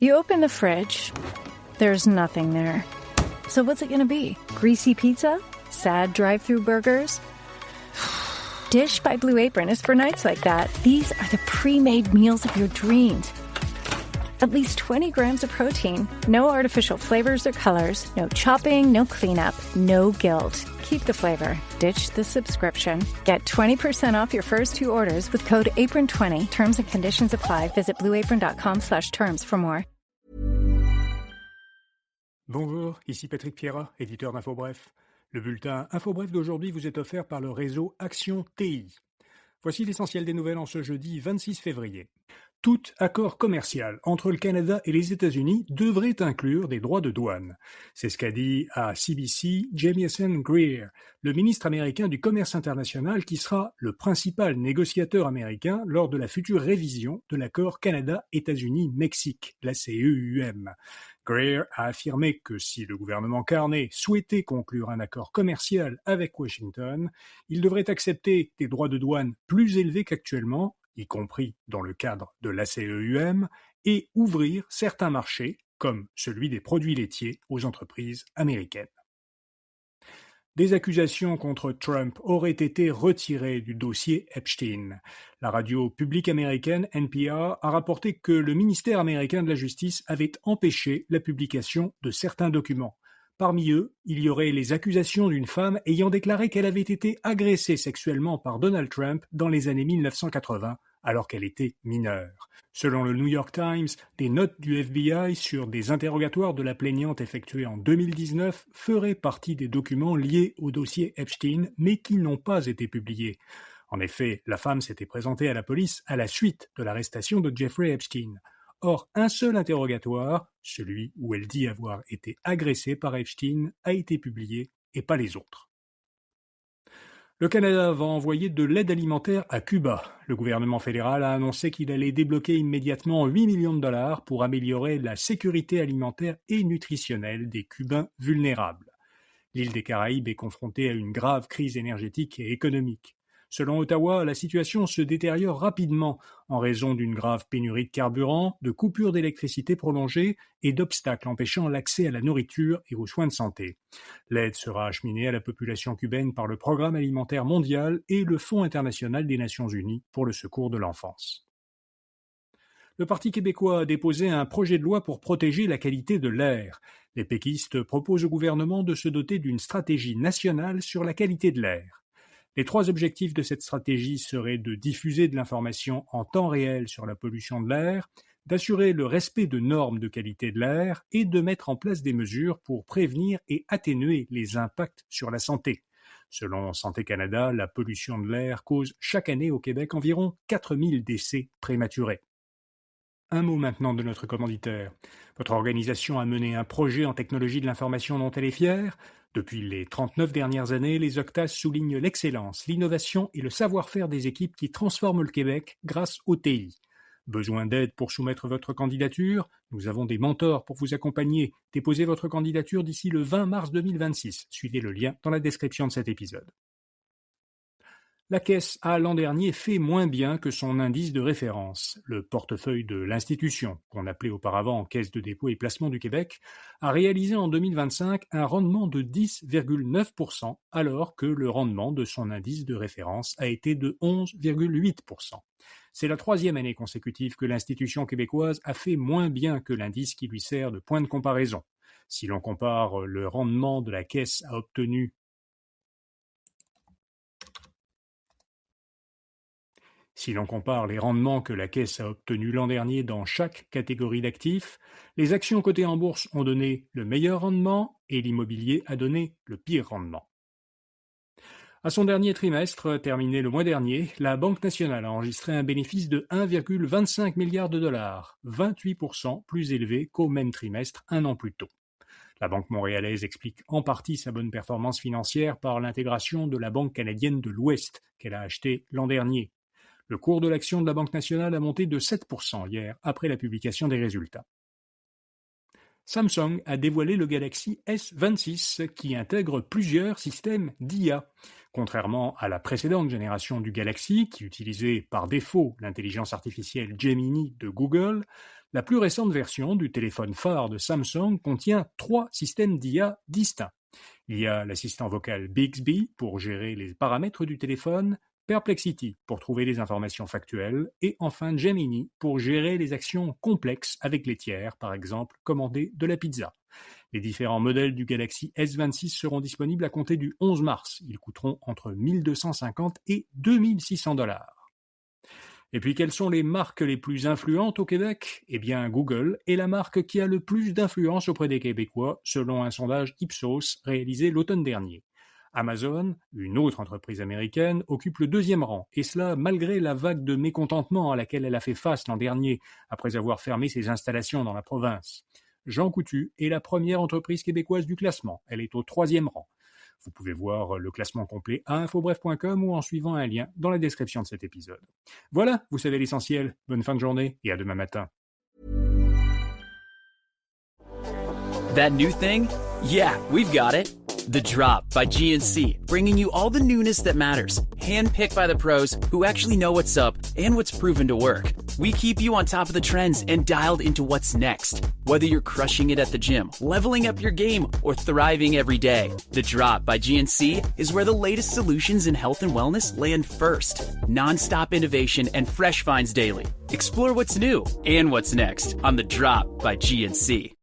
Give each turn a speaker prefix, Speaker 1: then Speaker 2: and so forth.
Speaker 1: You open the fridge, there's nothing there. So what's it gonna be? Greasy pizza? Sad drive-thru burgers? Dish by Blue Apron is for nights like that. These are the pre-made meals of your dreams. At least 20 grams of protein, no artificial flavors or colors, no chopping, no cleanup, no guilt. Keep the flavor. Ditch the subscription. Get 20% off your first two orders with code APRON20. Terms and conditions apply. Visit blueapron.com/terms for more.
Speaker 2: Bonjour, ici Patrick Pierrat, éditeur d'InfoBref. Le bulletin InfoBref d'aujourd'hui vous est offert par le réseau Action TI. Voici l'essentiel des nouvelles en ce jeudi 26 février. Tout accord commercial entre le Canada et les États-Unis devrait inclure des droits de douane. C'est ce qu'a dit à CBC Jamieson Greer, le ministre américain du Commerce international qui sera le principal négociateur américain lors de la future révision de l'accord Canada-États-Unis-Mexique, la CEUM. Greer a affirmé que si le gouvernement Carney souhaitait conclure un accord commercial avec Washington, il devrait accepter des droits de douane plus élevés qu'actuellement, y compris dans le cadre de l'ACEUM, et ouvrir certains marchés, comme celui des produits laitiers, aux entreprises américaines. Des accusations contre Trump auraient été retirées du dossier Epstein. La radio publique américaine NPR a rapporté que le ministère américain de la Justice avait empêché la publication de certains documents. Parmi eux, il y aurait les accusations d'une femme ayant déclaré qu'elle avait été agressée sexuellement par Donald Trump dans les années 1980, alors qu'elle était mineure. Selon le New York Times, des notes du FBI sur des interrogatoires de la plaignante effectués en 2019 feraient partie des documents liés au dossier Epstein, mais qui n'ont pas été publiés. En effet, la femme s'était présentée à la police à la suite de l'arrestation de Jeffrey Epstein. Or, un seul interrogatoire, celui où elle dit avoir été agressée par Epstein, a été publié et pas les autres. Le Canada va envoyer de l'aide alimentaire à Cuba. Le gouvernement fédéral a annoncé qu'il allait débloquer immédiatement 8 millions de dollars pour améliorer la sécurité alimentaire et nutritionnelle des Cubains vulnérables. L'île des Caraïbes est confrontée à une grave crise énergétique et économique. Selon Ottawa, la situation se détériore rapidement en raison d'une grave pénurie de carburant, de coupures d'électricité prolongées et d'obstacles empêchant l'accès à la nourriture et aux soins de santé. L'aide sera acheminée à la population cubaine par le Programme alimentaire mondial et le Fonds international des Nations unies pour le secours de l'enfance. Le Parti québécois a déposé un projet de loi pour protéger la qualité de l'air. Les péquistes proposent au gouvernement de se doter d'une stratégie nationale sur la qualité de l'air. Les trois objectifs de cette stratégie seraient de diffuser de l'information en temps réel sur la pollution de l'air, d'assurer le respect de normes de qualité de l'air et de mettre en place des mesures pour prévenir et atténuer les impacts sur la santé. Selon Santé Canada, la pollution de l'air cause chaque année au Québec environ 4000 décès prématurés. Un mot maintenant de notre commanditaire. Votre organisation a mené un projet en technologie de l'information dont elle est fière. Depuis les 39 dernières années, les Octas soulignent l'excellence, l'innovation et le savoir-faire des équipes qui transforment le Québec grâce au TI. Besoin d'aide pour soumettre votre candidature? Nous avons des mentors pour vous accompagner. Déposez votre candidature d'ici le 20 mars 2026. Suivez le lien dans la description de cet épisode. La Caisse a l'an dernier fait moins bien que son indice de référence. Le portefeuille de l'institution, qu'on appelait auparavant Caisse de dépôt et placement du Québec, a réalisé en 2025 un rendement de 10,9%, alors que le rendement de son indice de référence a été de 11,8%. C'est la troisième année consécutive que l'institution québécoise a fait moins bien que l'indice qui lui sert de point de comparaison. Si l'on compare le rendement de la Caisse a obtenu Si l'on compare les rendements que la Caisse a obtenus l'an dernier dans chaque catégorie d'actifs, les actions cotées en bourse ont donné le meilleur rendement et l'immobilier a donné le pire rendement. À son dernier trimestre, terminé le mois dernier, la Banque nationale a enregistré un bénéfice de 1,25 milliard de dollars, 28% plus élevé qu'au même trimestre un an plus tôt. La Banque montréalaise explique en partie sa bonne performance financière par l'intégration de la Banque canadienne de l'Ouest qu'elle a achetée l'an dernier. Le cours de l'action de la Banque nationale a monté de 7% hier, après la publication des résultats. Samsung a dévoilé le Galaxy S26 qui intègre plusieurs systèmes d'IA. Contrairement à la précédente génération du Galaxy, qui utilisait par défaut l'intelligence artificielle Gemini de Google, La plus récente version du téléphone phare de Samsung contient 3 systèmes d'IA distincts. Il y a l'assistant vocal Bixby pour gérer les paramètres du téléphone, Perplexity pour trouver les informations factuelles, et enfin Gemini pour gérer les actions complexes avec les tiers, par exemple commander de la pizza. Les différents modèles du Galaxy S26 seront disponibles à compter du 11 mars. Ils coûteront entre 1 250 et 2 600 $. Et puis, quelles sont les marques les plus influentes au Québec ? Eh bien, Google est la marque qui a le plus d'influence auprès des Québécois, selon un sondage Ipsos réalisé l'automne dernier. Amazon, une autre entreprise américaine, occupe le 2e rang, et cela malgré la vague de mécontentement à laquelle elle a fait face l'an dernier, après avoir fermé ses installations dans la province. Jean Coutu est la première entreprise québécoise du classement, elle est au 3e rang. Vous pouvez voir le classement complet à infobref.com ou en suivant un lien dans la description de cet épisode. Voilà, vous savez l'essentiel. Bonne fin de journée et à demain matin.
Speaker 3: That new thing? Yeah, we've got it. The Drop by GNC, bringing you all the newness that matters. Handpicked by the pros who actually know what's up and what's proven to work. We keep you on top of the trends and dialed into what's next. Whether you're crushing it at the gym, leveling up your game, or thriving every day, The Drop by GNC is where the latest solutions in health and wellness land first. Non-stop innovation and fresh finds daily. Explore what's new and what's next on The Drop by GNC.